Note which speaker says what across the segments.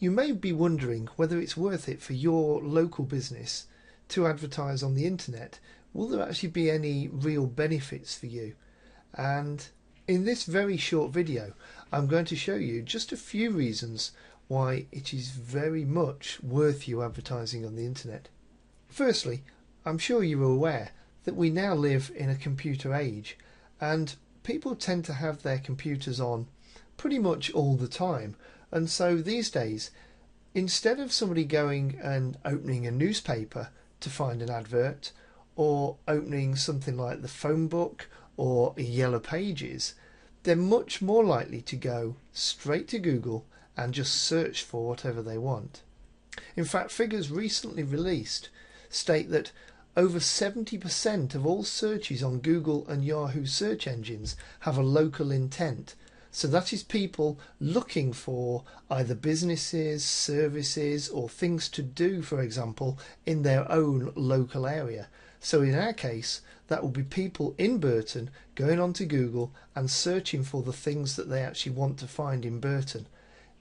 Speaker 1: You may be wondering whether it's worth it for your local business to advertise on the internet. Will there actually be any real benefits for you? And in this very short video, I'm going to show you just a few reasons why it is very much worth you advertising on the internet. Firstly, I'm sure you're aware that we now live in a computer age, and people tend to have their computers on pretty much all the time. And so these days, instead of somebody going and opening a newspaper to find an advert, or opening something like the phone book or Yellow Pages, they're much more likely to go straight to Google and just search for whatever they want. In fact, figures recently released state that over 70% of all searches on Google and Yahoo search engines have a local intent. So that is people looking for either businesses, services, or things to do, for example, in their own local area. So in our case, that will be people in Burton going onto Google and searching for the things that they actually want to find in Burton.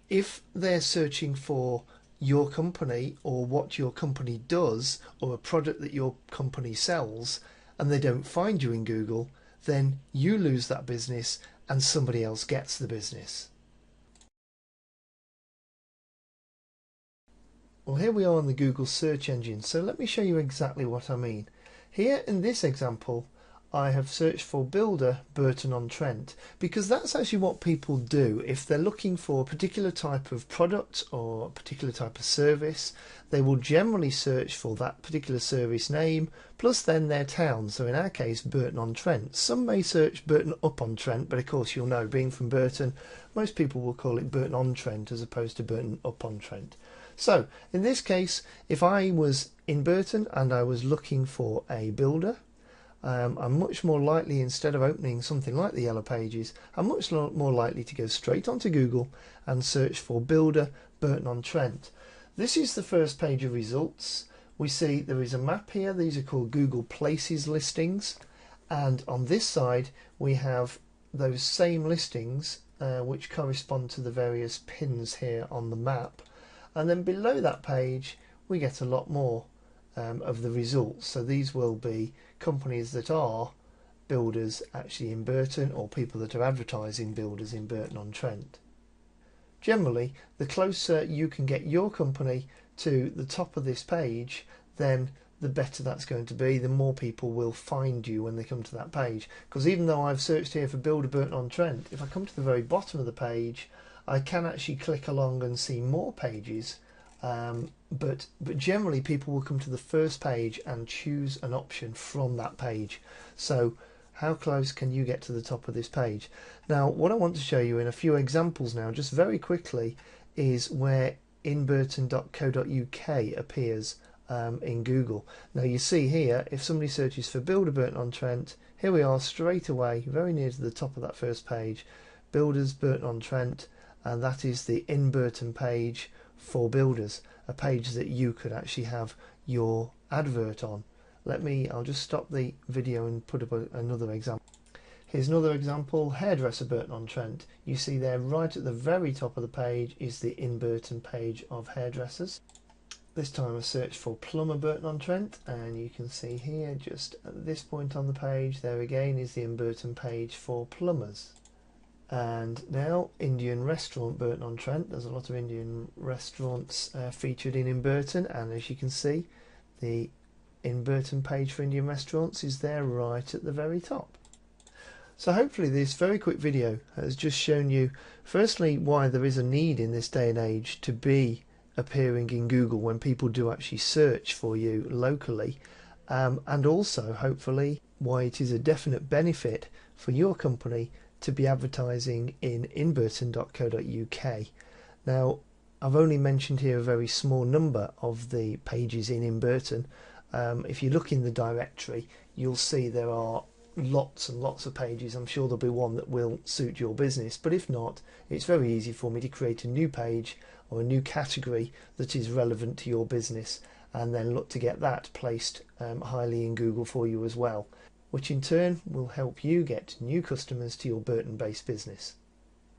Speaker 1: If they're searching for your company or what your company does, or a product that your company sells, and they don't find you in Google, then you lose that business and somebody else gets the business. Well, here we are on the Google search engine, so let me show you exactly what I mean. Here in this example, I have searched for builder Burton-on-Trent, because that's actually what people do. If they're looking for a particular type of product or a particular type of service, they will generally search for that particular service name plus then their town. So in our case, Burton-on-Trent. Some may search Burton-up-on-Trent, but of course you'll know, being from Burton, most people will call it Burton-on-Trent as opposed to Burton-up-on-Trent. So in this case, if I was in Burton and I was looking for a builder, I'm much more likely, instead of opening something like the Yellow Pages, I'm much more likely to go straight onto Google and search for builder Burton-on-Trent. This is the first page of results. We see there is a map here. These are called Google Places listings, and on this side we have those same listings which correspond to the various pins here on the map, and then below that page we get a lot more of the results. So these will be companies that are builders actually in Burton, or people that are advertising builders in Burton-on-Trent. Generally, the closer you can get your company to the top of this page, then the better that's going to be. The more people will find you when they come to that page, because even though I've searched here for builder Burton-on-Trent, if I come to the very bottom of the page, I can actually click along and see more pages. But generally people will come to the first page and choose an option from that page. So how close can you get to the top of this page? Now what I want to show you in a few examples now, just very quickly, is where InBurton.co.uk appears in Google. Now you see here, if somebody searches for builder Burton-on-Trent, here we are straight away, very near to the top of that first page, builders Burton-on-Trent, and that is the InBurton page for builders, a page that you could actually have your advert on. I'll just stop the video and put up another example. Here's another example, hairdresser Burton-on-Trent. You see there right at the very top of the page is the InBurton page of hairdressers. This time I searched for plumber Burton-on-Trent, and you can see here just at this point on the page, there again is the InBurton page for plumbers. And now Indian restaurant Burton-on-Trent. There's a lot of Indian restaurants featured in InBurton, and as you can see, the InBurton page for Indian restaurants is there right at the very top. So hopefully this very quick video has just shown you firstly why there is a need in this day and age to be appearing in Google when people do actually search for you locally, and also hopefully why it is a definite benefit for your company to be advertising in InBurton.co.uk. Now I've only mentioned here a very small number of the pages in InBurton. If you look in the directory, you'll see there are lots and lots of pages. I'm sure there'll be one that will suit your business, but if not, it's very easy for me to create a new page or a new category that is relevant to your business, and then look to get that placed highly in Google for you as well, which in turn will help you get new customers to your Burton based business.